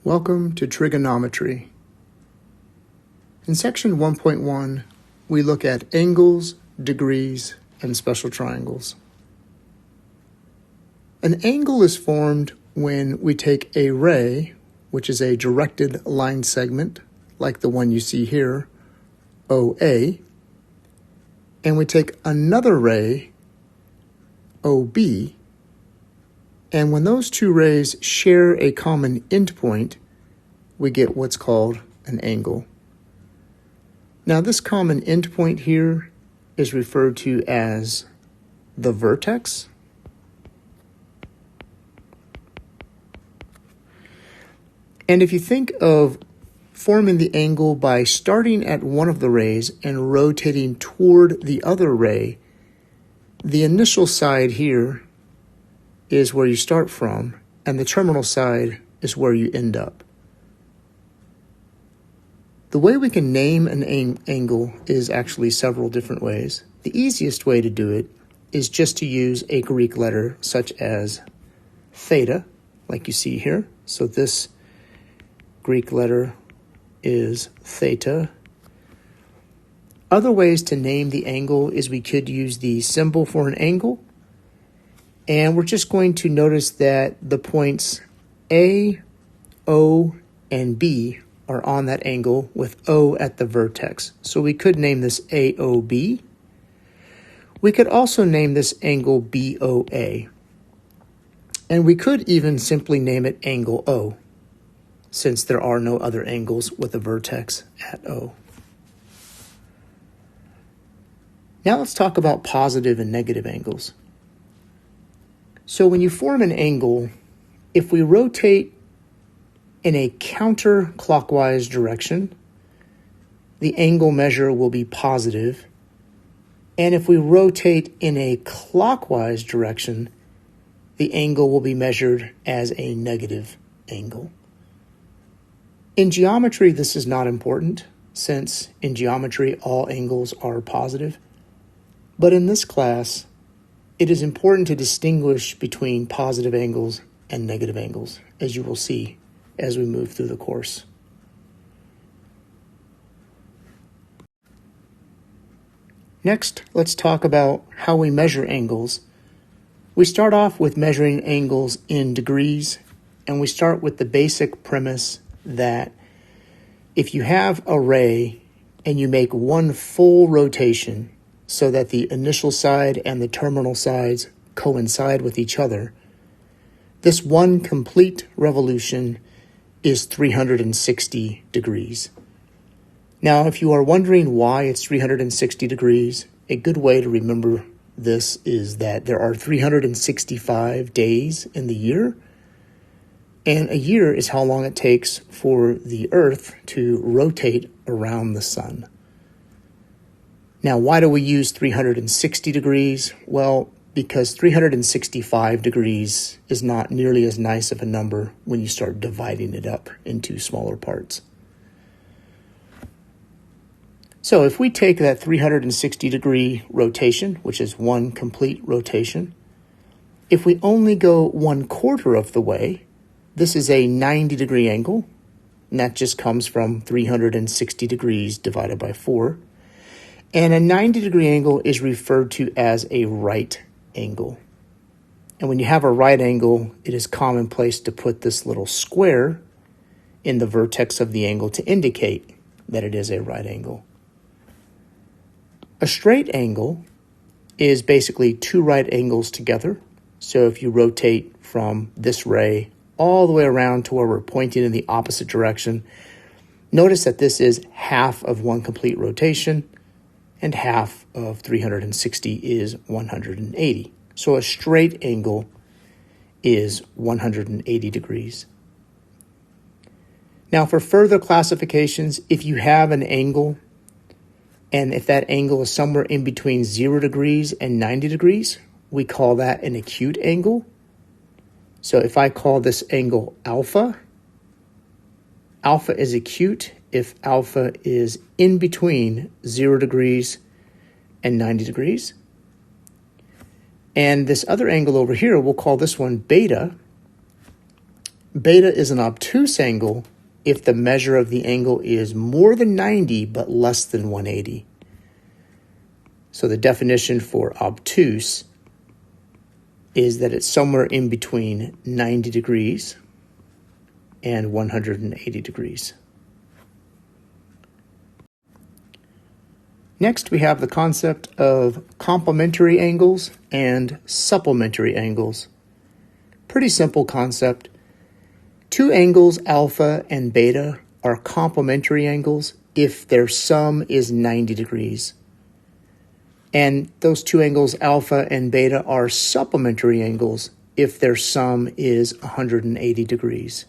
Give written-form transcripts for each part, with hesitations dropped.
Welcome to Trigonometry. In section 1.1, we look at angles, degrees, and special triangles. An angle is formed when we take a ray, which is a directed line segment, like the one you see here, OA, and we take another ray, OB, and when those two rays share a common endpoint, we get what's called an angle. Now, this common endpoint here is referred to as the vertex. And if you think of forming the angle by starting at one of the rays and rotating toward the other ray, the initial side here is where you start from, and the terminal side is where you end up. The way we can name an angle is actually several different ways. The easiest way to do it is just to use a Greek letter such as theta, like you see here. So this Greek letter is theta. Other ways to name the angle is we could use the symbol for an angle, and we're just going to notice that the points A, O, and B are on that angle with O at the vertex. So we could name this AOB. We could also name this angle BOA. And we could even simply name it angle O, since there are no other angles with a vertex at O. Now let's talk about positive and negative angles. So when you form an angle, if we rotate in a counterclockwise direction, the angle measure will be positive. And if we rotate in a clockwise direction, the angle will be measured as a negative angle. In geometry, this is not important, since in geometry all angles are positive. But in this class, it is important to distinguish between positive angles and negative angles, as you will see as we move through the course. Next, let's talk about how we measure angles. We start off with measuring angles in degrees, and we start with the basic premise that if you have a ray and you make one full rotation so that the initial side and the terminal sides coincide with each other, this one complete revolution is 360 degrees. Now, if you are wondering why it's 360 degrees, a good way to remember this is that there are 365 days in the year, and a year is how long it takes for the Earth to rotate around the sun. Now, why do we use 360 degrees? Well, because 365 degrees is not nearly as nice of a number when you start dividing it up into smaller parts. So if we take that 360 degree rotation, which is one complete rotation, if we only go 1/4 of the way, this is a 90 degree angle, and that just comes from 360 degrees divided by 4. And a 90 degree angle is referred to as a right angle. And when you have a right angle, it is commonplace to put this little square in the vertex of the angle to indicate that it is a right angle. A straight angle is basically two right angles together. So if you rotate from this ray all the way around to where we're pointing in the opposite direction, notice that this is half of one complete rotation, and half of 360 is 180. So a straight angle is 180 degrees. Now, for further classifications, if you have an angle, and if that angle is somewhere in between 0 degrees and 90 degrees, we call that an acute angle. So if I call this angle alpha, alpha is acute if alpha is in between 0 degrees and 90 degrees. And this other angle over here, we'll call this one beta. beta is an obtuse angle if the measure of the angle is more than 90 but less than 180. So the definition for obtuse is that it's somewhere in between 90 degrees and 180 degrees. Next, we have the concept of complementary angles and supplementary angles. Pretty simple concept. Two angles, alpha and beta, are complementary angles if their sum is 90 degrees. And those two angles, alpha and beta, are supplementary angles if their sum is 180 degrees.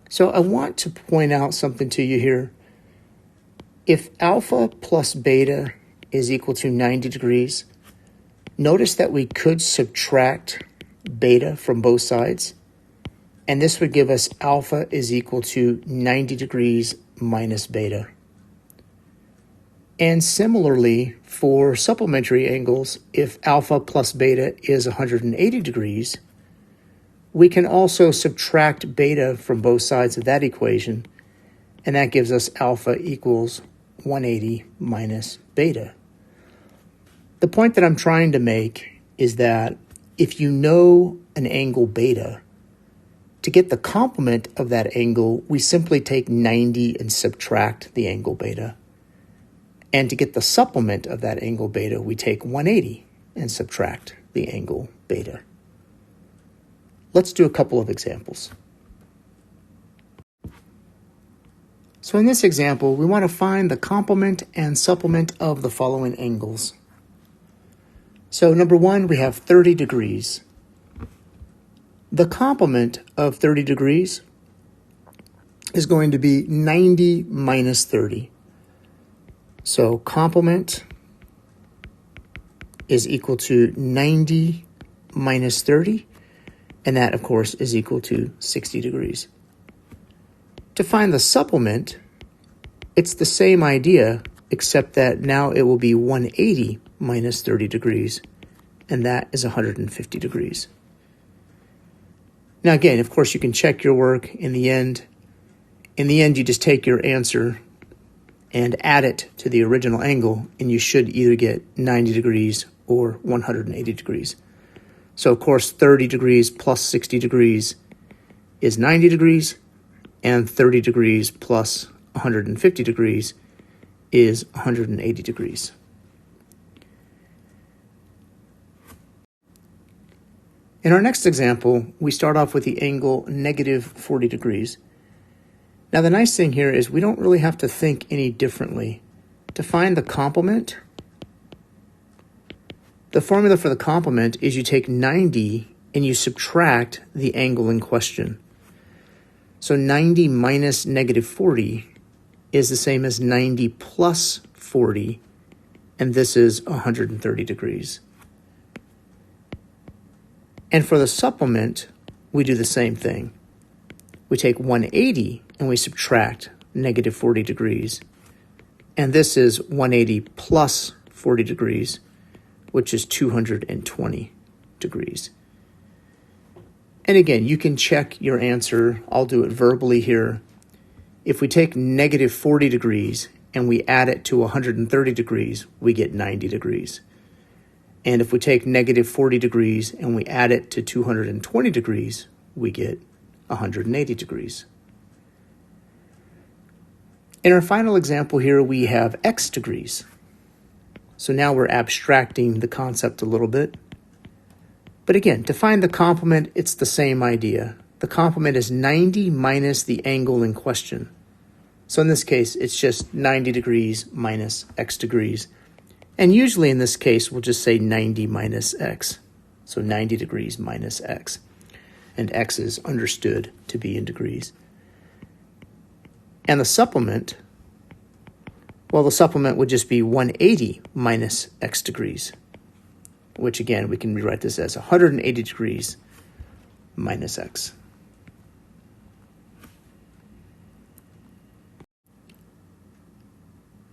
So I want to point out something to you here. If alpha plus beta is equal to 90 degrees, notice that we could subtract beta from both sides, and this would give us alpha is equal to 90 degrees minus beta. And similarly, for supplementary angles, if alpha plus beta is 180 degrees, we can also subtract beta from both sides of that equation, and that gives us alpha equals 180 minus beta. The point that I'm trying to make is that if you know an angle beta, to get the complement of that angle, we simply take 90 and subtract the angle beta. And to get the supplement of that angle beta, we take 180 and subtract the angle beta. Let's do a couple of examples. So in this example, we want to find the complement and supplement of the following angles. So number one, we have 30 degrees. The complement of 30 degrees is going to be 90 minus 30. So complement is equal to 90 minus 30, and that, of course, is equal to 60 degrees. To find the supplement, it's the same idea, except that now it will be 180 minus 30 degrees, and that is 150 degrees. Now again, of course, you can check your work in the end. In the end, you just take your answer and add it to the original angle, and you should either get 90 degrees or 180 degrees. So of course, 30 degrees plus 60 degrees is 90 degrees, and 30 degrees plus 150 degrees is 180 degrees. In our next example, we start off with the angle negative 40 degrees. Now the nice thing here is we don't really have to think any differently. To find the complement, the formula for the complement is you take 90 and you subtract the angle in question. So 90 minus negative 40 is the same as 90 plus 40, and this is 130 degrees. And for the supplement, we do the same thing. We take 180 and we subtract negative 40 degrees. And this is 180 plus 40 degrees, which is 220 degrees. And again, you can check your answer. I'll do it verbally here. If we take negative 40 degrees and we add it to 130 degrees, we get 90 degrees. And if we take negative 40 degrees and we add it to 220 degrees, we get 180 degrees. In our final example here, we have x degrees. So now we're abstracting the concept a little bit. But again, to find the complement, it's the same idea. The complement is 90 minus the angle in question. So in this case, it's just 90 degrees minus x degrees. And usually in this case, we'll just say 90 minus x. So 90 degrees minus x. And x is understood to be in degrees. And the supplement, well, the supplement would just be 180 minus x degrees, which again, we can rewrite this as 180 degrees minus x.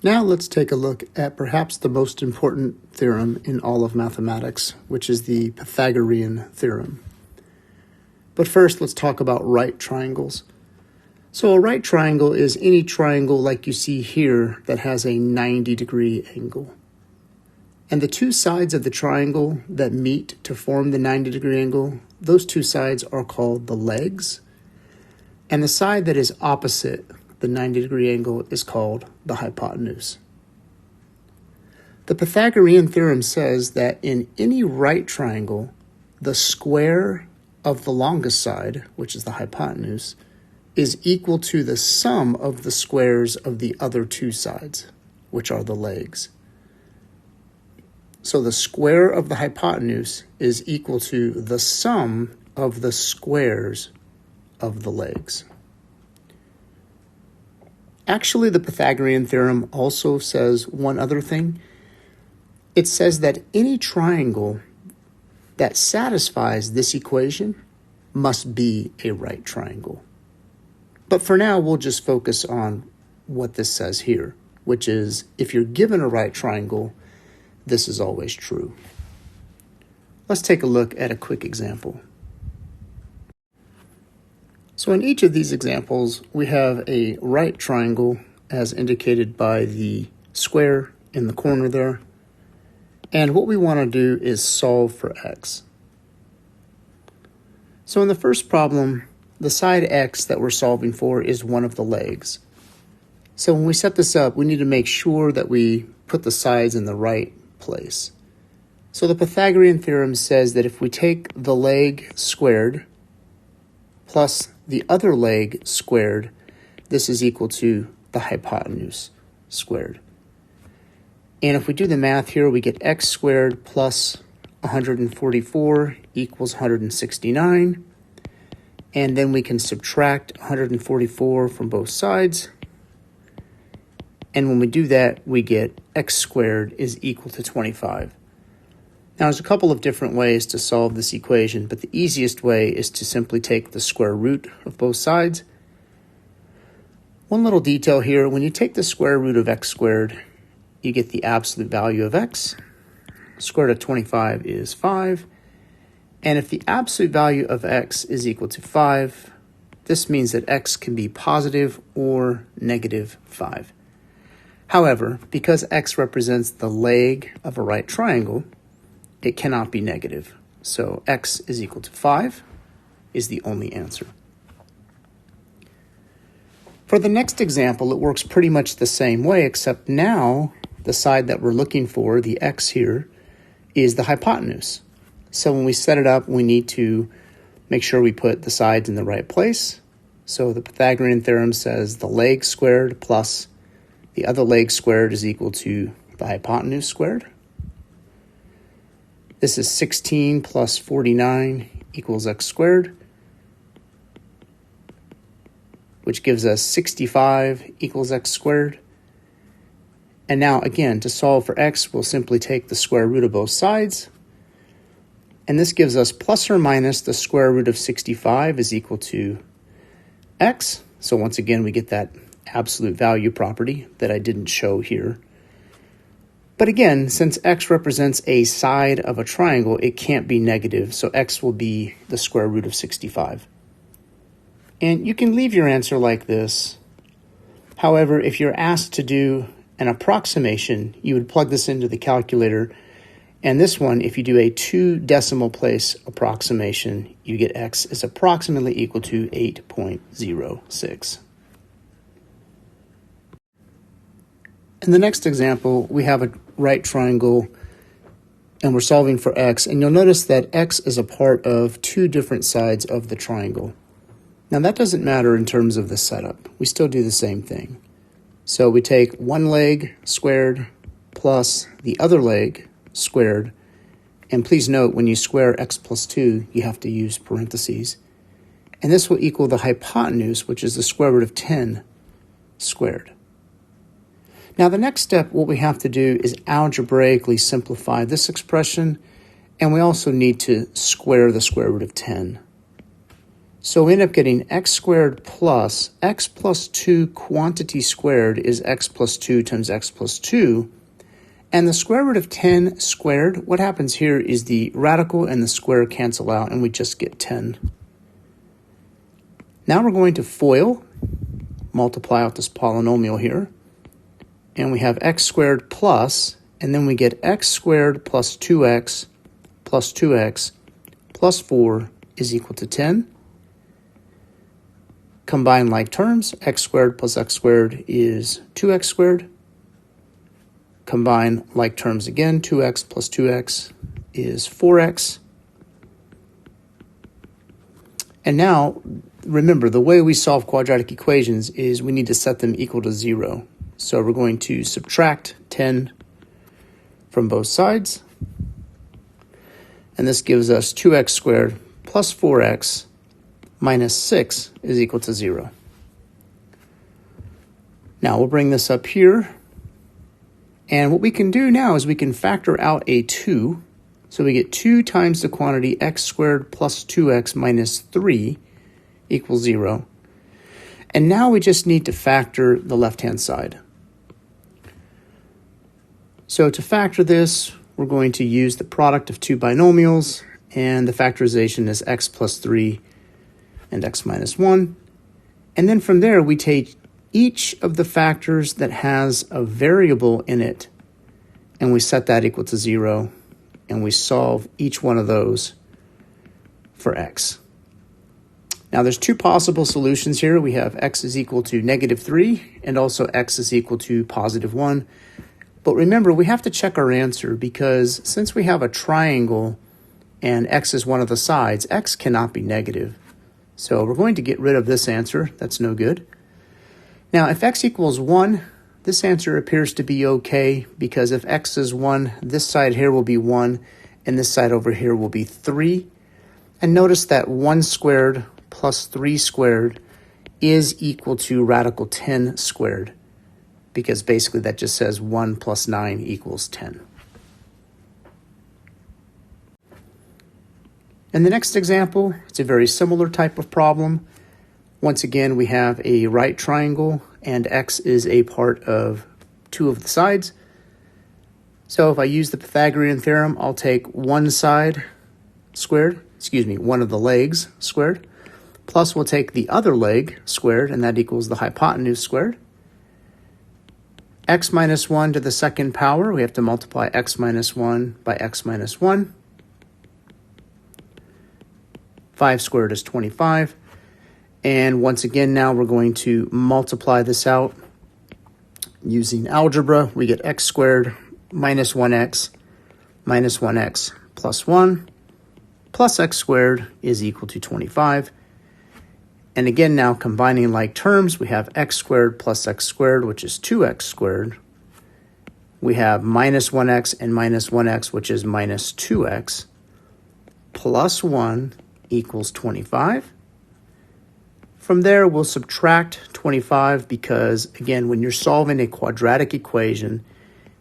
Now let's take a look at perhaps the most important theorem in all of mathematics, which is the Pythagorean theorem. But first, let's talk about right triangles. So a right triangle is any triangle like you see here that has a 90-degree angle. And the two sides of the triangle that meet to form the 90-degree angle, those two sides are called the legs. And the side that is opposite the 90-degree angle is called the hypotenuse. The Pythagorean theorem says that in any right triangle, the square of the longest side, which is the hypotenuse, is equal to the sum of the squares of the other two sides, which are the legs. So the square of the hypotenuse is equal to the sum of the squares of the legs. Actually, the Pythagorean theorem also says one other thing. It says that any triangle that satisfies this equation must be a right triangle. But for now, we'll just focus on what this says here, which is if you're given a right triangle, this is always true. Let's take a look at a quick example. So in each of these examples, we have a right triangle as indicated by the square in the corner there. And what we want to do is solve for x. So in the first problem, the side x that we're solving for is one of the legs. So when we set this up, we need to make sure that we put the sides in the right place. So the Pythagorean theorem says that if we take the leg squared plus the other leg squared, this is equal to the hypotenuse squared. And if we do the math here, we get x squared plus 144 equals 169. And then we can subtract 144 from both sides. And when we do that, we get x squared is equal to 25. Now, there's a couple of different ways to solve this equation, but the easiest way is to simply take the square root of both sides. One little detail here, when you take the square root of x squared, you get the absolute value of x. Square root of 25 is 5. And if the absolute value of x is equal to 5, this means that x can be positive or negative 5. However, because x represents the leg of a right triangle, it cannot be negative. So x is equal to 5 is the only answer. For the next example, it works pretty much the same way, except now the side that we're looking for, the x here, is the hypotenuse. So when we set it up, we need to make sure we put the sides in the right place. So the Pythagorean theorem says the leg squared plus the other leg squared is equal to the hypotenuse squared. This is 16 plus 49 equals x squared, which gives us 65 equals x squared. And now, again, to solve for x, we'll simply take the square root of both sides. And this gives us plus or minus the square root of 65 is equal to x. So once again, we get that absolute value property that I didn't show here. But again, since x represents a side of a triangle, it can't be negative. So x will be the square root of 65. And you can leave your answer like this. However, if you're asked to do an approximation, you would plug this into the calculator. And this one, if you do a 2 decimal place approximation, you get x is approximately equal to 8.06. In the next example, we have a right triangle and we're solving for x. And you'll notice that x is a part of 2 different sides of the triangle. Now that doesn't matter in terms of the setup. We still do the same thing. So we take one leg squared plus the other leg squared. And please note, when you square x plus 2, you have to use parentheses. And this will equal the hypotenuse, which is the square root of 10 squared. Now the next step, what we have to do is algebraically simplify this expression. And we also need to square the square root of 10. So we end up getting x squared plus x plus 2 quantity squared is x plus 2 times x plus 2. And the square root of 10 squared, what happens here is the radical and the square cancel out and we just get 10. Now we're going to FOIL, multiply out this polynomial here, and we have x squared plus, and then we get x squared plus 2x plus 2x plus 4 is equal to 10. Combine like terms, x squared plus x squared is 2x squared. Combine like terms again, 2x plus 2x is 4x. And now, remember, the way we solve quadratic equations is we need to set them equal to 0. So we're going to subtract 10 from both sides. And this gives us 2x squared plus 4x minus 6 is equal to 0. Now we'll bring this up here. And what we can do now is we can factor out a 2. So we get 2 times the quantity x squared plus 2x minus 3 equals 0. And now we just need to factor the left-hand side. So to factor this, we're going to use the product of two binomials, and the factorization is x plus 3 and x minus 1. And then from there, we take each of the factors that has a variable in it, and we set that equal to 0, and we solve each one of those for x. Now there's two possible solutions here. We have x is equal to -3 and also x is equal to +1. But remember, we have to check our answer because since we have a triangle and x is one of the sides, x cannot be negative. So we're going to get rid of this answer. That's no good. Now if x equals 1, this answer appears to be okay because if x is 1, this side here will be 1 and this side over here will be 3. And notice that 1 squared plus 3 squared is equal to radical 10 squared, because basically that just says 1 plus 9 equals 10. In the next example, it's a very similar type of problem. Once again, we have a right triangle and x is a part of two of the sides. So if I use the Pythagorean theorem, I'll take one side squared, one of the legs squared, plus we'll take the other leg squared, and that equals the hypotenuse squared. X minus 1 to the second power, we have to multiply x minus 1 by x minus 1. 5 squared is 25. And once again, now we're going to multiply this out using algebra. We get x squared minus 1x plus 1 plus x squared is equal to 25. And again, now combining like terms, we have x squared plus x squared, which is 2x squared. We have minus 1x and minus 1x, which is minus 2x, plus 1 equals 25. From there, we'll subtract 25 because, again, when you're solving a quadratic equation,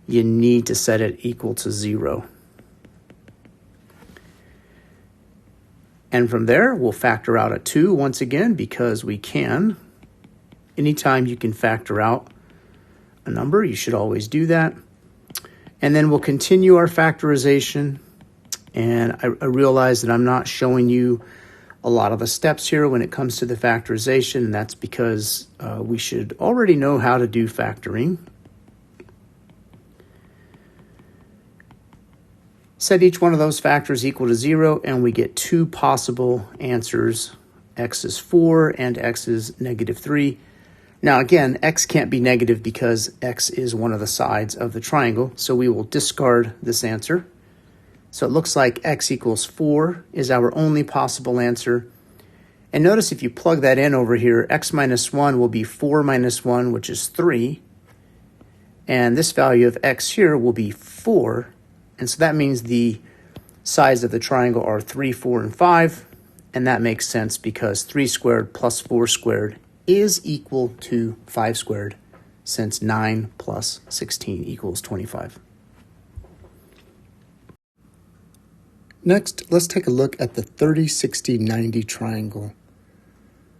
you need to set it equal to 0. And from there, we'll factor out a 2 once again because we can. Anytime you can factor out a number, you should always do that. And then we'll continue our factorization. And I realize that I'm not showing you a lot of the steps here when it comes to the factorization, and that's because we should already know how to do factoring. Set each one of those factors equal to 0, and we get two possible answers. X is 4 and x is -3. Now again, x can't be negative because x is one of the sides of the triangle, so we will discard this answer. So it looks like x equals 4 is our only possible answer. And notice if you plug that in over here, x minus 1 will be 4 minus 1, which is 3. And this value of x here will be 4. And so that means the sides of the triangle are 3, 4, and 5. And that makes sense because 3 squared plus 4 squared is equal to 5 squared, since 9 plus 16 equals 25. Next, let's take a look at the 30, 60, 90 triangle.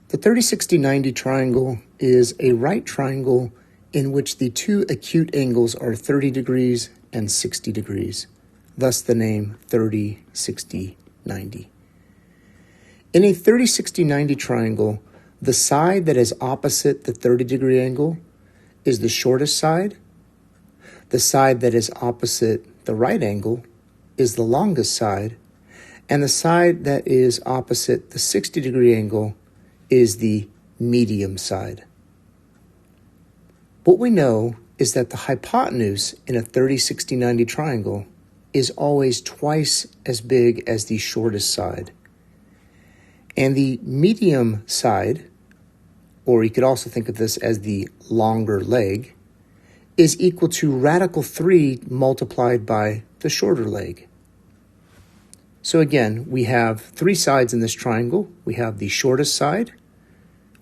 The 30, 60, 90 triangle is a right triangle in which the two acute angles are 30 degrees and 60 degrees, thus the name 30, 60, 90. In a 30, 60, 90 triangle, the side that is opposite the 30-degree angle is the shortest side. The side that is opposite the right angle is the longest side. And the side that is opposite the 60-degree angle is the medium side. What we know is that the hypotenuse in a 30, 60, 90 triangle is always twice as big as the shortest side. And the medium side, or you could also think of this as the longer leg, is equal to radical 3 multiplied by the shorter leg. So again, we have 3 sides in this triangle. We have the shortest side,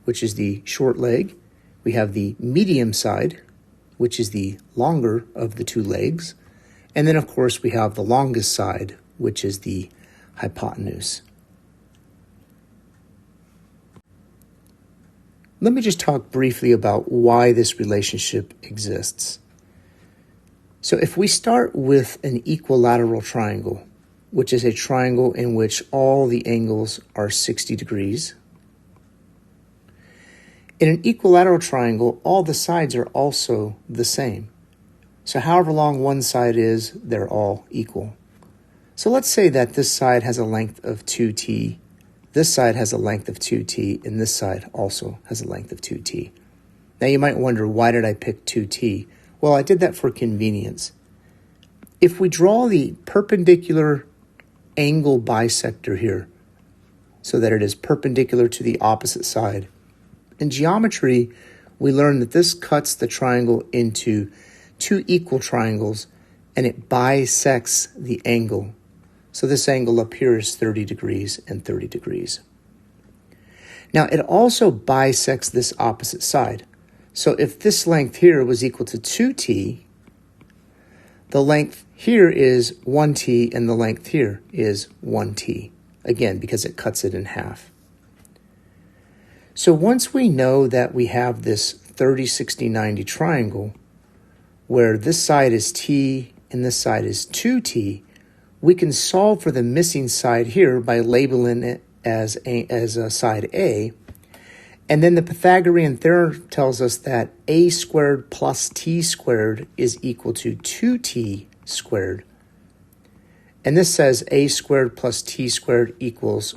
which is the short leg. We have the medium side, which is the longer of the 2 legs. And then, of course, we have the longest side, which is the hypotenuse. Let me just talk briefly about why this relationship exists. So if we start with an equilateral triangle, which is a triangle in which all the angles are 60 degrees, in an equilateral triangle, all the sides are also the same. So however long one side is, they're all equal. So let's say that this side has a length of 2t, this side has a length of 2t, and this side also has a length of 2t. Now you might wonder, why did I pick 2t? Well, I did that for convenience. If we draw the perpendicular angle bisector here, so that it is perpendicular to the opposite side, in geometry, we learned that this cuts the triangle into 2 equal triangles, and it bisects the angle. So this angle up here is 30 degrees and 30 degrees. Now, it also bisects this opposite side. So if this length here was equal to 2t, the length here is 1t, and the length here is 1t. Again, because it cuts it in half. So once we know that we have this 30, 60, 90 triangle, where this side is t and this side is 2t, we can solve for the missing side here by labeling it as a side A. And then the Pythagorean theorem tells us that a squared plus t squared is equal to 2t squared. And this says a squared plus t squared equals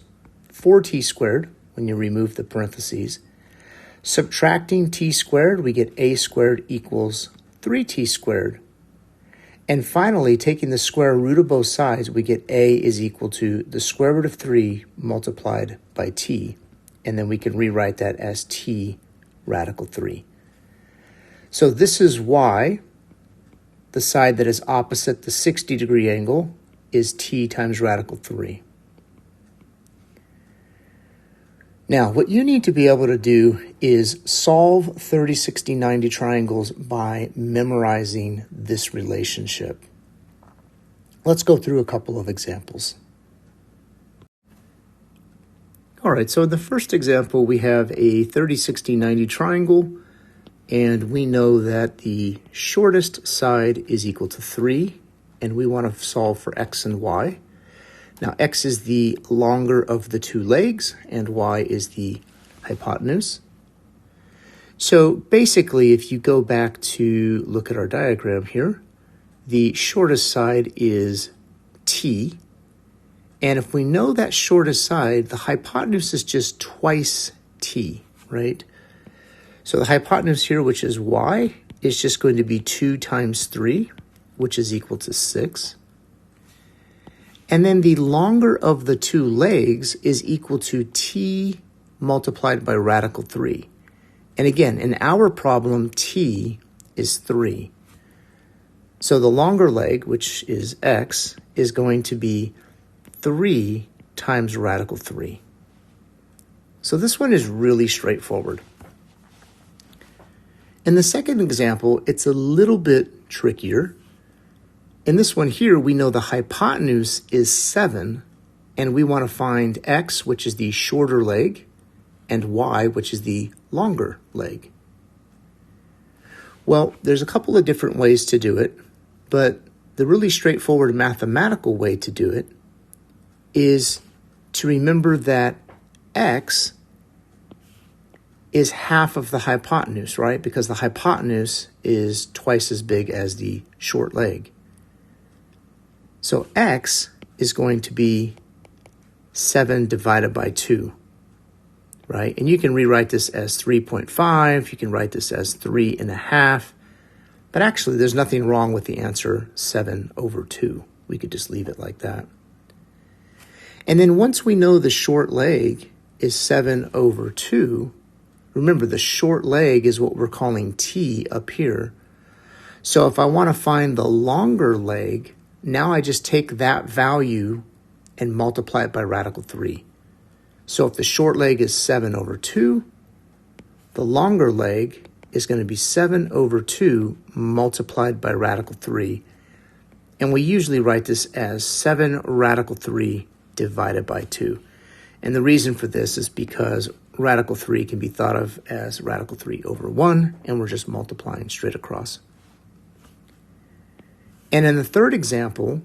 4t squared when you remove the parentheses. Subtracting t squared, we get a squared equals 3t squared. And finally, taking the square root of both sides, we get a is equal to the square root of 3 multiplied by t. And then we can rewrite that as t radical 3. So this is why the side that is opposite the 60-degree angle is t times radical 3. Now, what you need to be able to do is solve 30, 60, 90 triangles by memorizing this relationship. Let's go through a couple of examples. All right, so in the first example, we have a 30, 60, 90 triangle, and we know that the shortest side is equal to 3, and we want to solve for x and y. Now, x is the longer of the 2 legs, and y is the hypotenuse. So basically, if you go back to look at our diagram here, the shortest side is t. And if we know that shortest side, the hypotenuse is just twice t, right? So the hypotenuse here, which is y, is just going to be 2 times 3, which is equal to 6. And then the longer of the 2 legs is equal to t multiplied by radical 3. And again, in our problem, t is 3. So the longer leg, which is x, is going to be 3 times radical 3. So this one is really straightforward. In the second example, it's a little bit trickier. In this one here, we know the hypotenuse is 7, and we want to find x, which is the shorter leg, and y, which is the longer leg. Well, there's a couple of different ways to do it, but the really straightforward mathematical way to do it is to remember that x is half of the hypotenuse, right? Because the hypotenuse is twice as big as the short leg. So x is going to be 7 divided by 2, right? And you can rewrite this as 3.5. You can write this as 3.5. But actually, there's nothing wrong with the answer 7 over 2. We could just leave it like that. And then once we know the short leg is 7 over 2, remember the short leg is what we're calling t up here. So if I want to find the longer leg, now I just take that value and multiply it by radical 3. So if the short leg is 7 over 2, the longer leg is going to be 7 over 2 multiplied by radical 3. And we usually write this as 7 radical 3 divided by 2. And the reason for this is because radical 3 can be thought of as radical 3 over 1, and we're just multiplying straight across. And in the third example,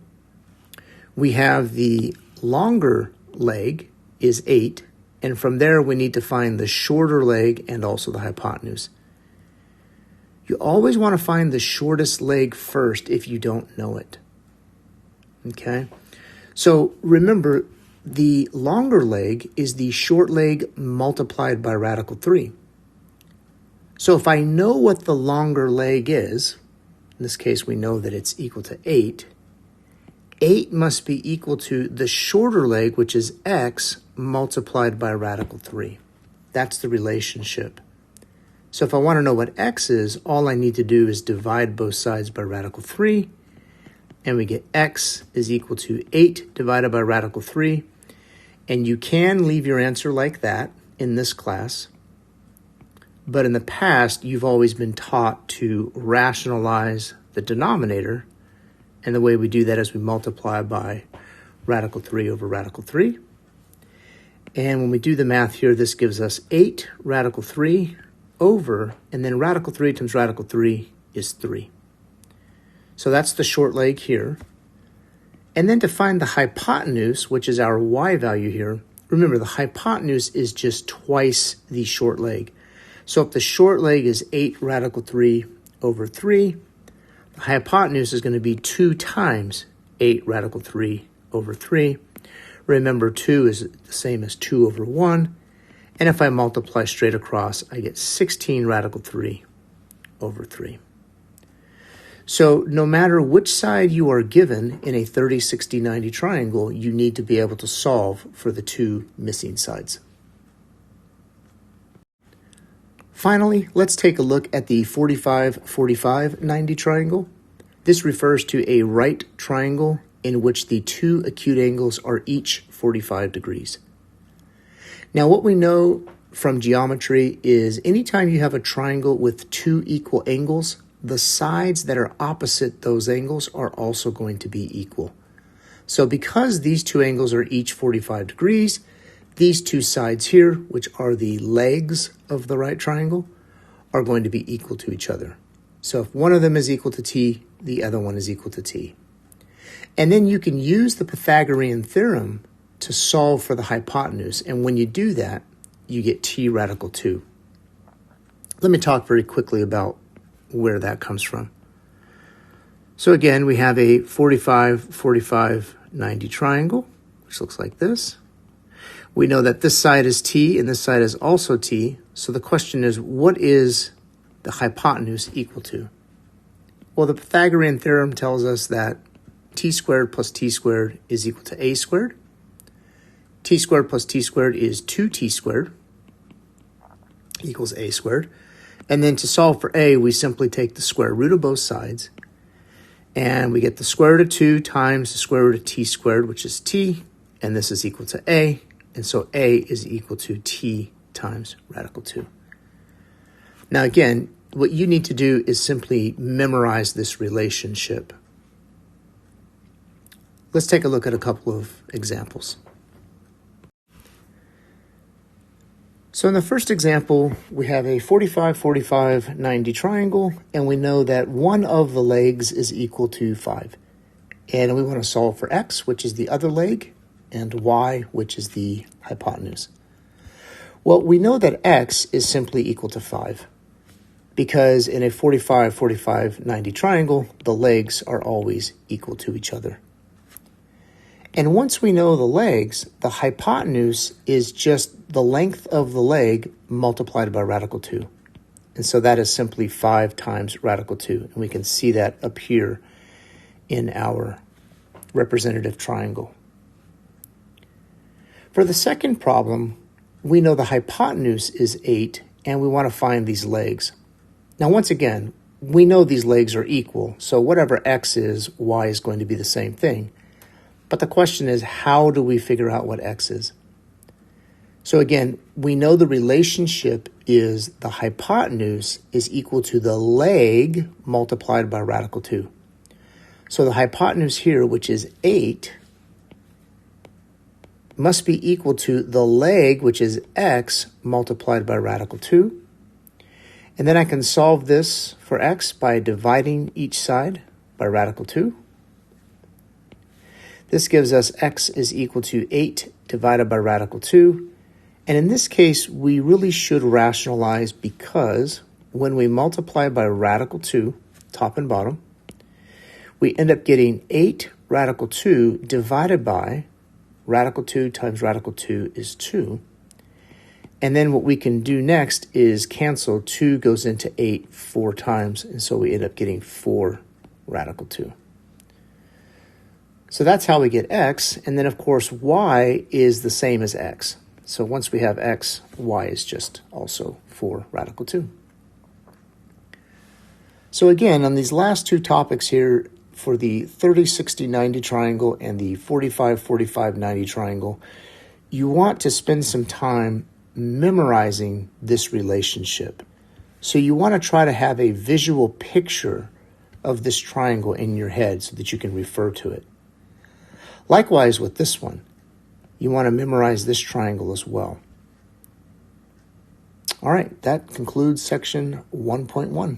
we have the longer leg is 8, and from there we need to find the shorter leg and also the hypotenuse. You always want to find the shortest leg first if you don't know it. Okay? So remember, the longer leg is the short leg multiplied by radical 3. So if I know what the longer leg is, in this case we know that it's equal to 8, 8 must be equal to the shorter leg, which is x, multiplied by radical 3. That's the relationship. So if I want to know what x is, all I need to do is divide both sides by radical 3, and we get x is equal to 8 divided by radical 3. And you can leave your answer like that in this class, but in the past, you've always been taught to rationalize the denominator, and the way we do that is we multiply by radical 3 over radical 3. And when we do the math here, this gives us 8 radical 3 over, and then radical 3 times radical 3 is 3. So that's the short leg here. And then to find the hypotenuse, which is our y value here, remember the hypotenuse is just twice the short leg. So if the short leg is 8 radical 3 over 3, the hypotenuse is going to be 2 times 8 radical 3 over 3. Remember, 2 is the same as 2 over 1. And if I multiply straight across, I get 16 radical 3 over 3. So no matter which side you are given in a 30, 60, 90 triangle, you need to be able to solve for the two missing sides. Finally, let's take a look at the 45, 45, 90 triangle. This refers to a right triangle in which the two acute angles are each 45 degrees. Now, what we know from geometry is anytime you have a triangle with two equal angles, the sides that are opposite those angles are also going to be equal. So because these two angles are each 45 degrees, these two sides here, which are the legs of the right triangle, are going to be equal to each other. So if one of them is equal to t, the other one is equal to t. And then you can use the Pythagorean theorem to solve for the hypotenuse. And when you do that, you get t radical 2. Let me talk very quickly about where that comes from. So again, we have a 45, 45, 90 triangle, which looks like this. We know that this side is t and this side is also t. So the question is, what is the hypotenuse equal to? Well, the Pythagorean theorem tells us that t squared plus t squared is equal to a squared. T squared plus t squared is 2t squared equals a squared. And then to solve for a, we simply take the square root of both sides, and we get the square root of 2 times the square root of t squared, which is t, and this is equal to a, and so a is equal to t times radical 2. Now again, what you need to do is simply memorize this relationship. Let's take a look at a couple of examples. So in the first example, we have a 45, 45, 90 triangle, and we know that one of the legs is equal to 5. And we want to solve for x, which is the other leg, and y, which is the hypotenuse. Well, we know that x is simply equal to 5 because in a 45, 45, 90 triangle, the legs are always equal to each other. And once we know the legs, the hypotenuse is just the length of the leg multiplied by radical 2. And so that is simply 5 times radical 2. And we can see that up here in our representative triangle. For the second problem, we know the hypotenuse is 8, and we want to find these legs. Now, once again, we know these legs are equal, so whatever x is, y is going to be the same thing. But the question is, how do we figure out what x is? So again, we know the relationship is the hypotenuse is equal to the leg multiplied by radical 2. So the hypotenuse here, which is 8, must be equal to the leg, which is x, multiplied by radical 2. And then I can solve this for x by dividing each side by radical 2. This gives us x is equal to 8 divided by radical 2. And in this case, we really should rationalize because when we multiply by radical 2, top and bottom, we end up getting 8 radical 2 divided by radical 2 times radical 2 is 2. And then what we can do next is cancel. 2 goes into 8 4 times, and so we end up getting 4 radical 2. So that's how we get x, and then of course y is the same as x. So once we have x, y is just also 4 radical 2. So again, on these last two topics here, for the 30, 60, 90 triangle and the 45, 45, 90 triangle, you want to spend some time memorizing this relationship. So you want to try to have a visual picture of this triangle in your head so that you can refer to it. Likewise with this one, you want to memorize this triangle as well. All right, that concludes section 1.1.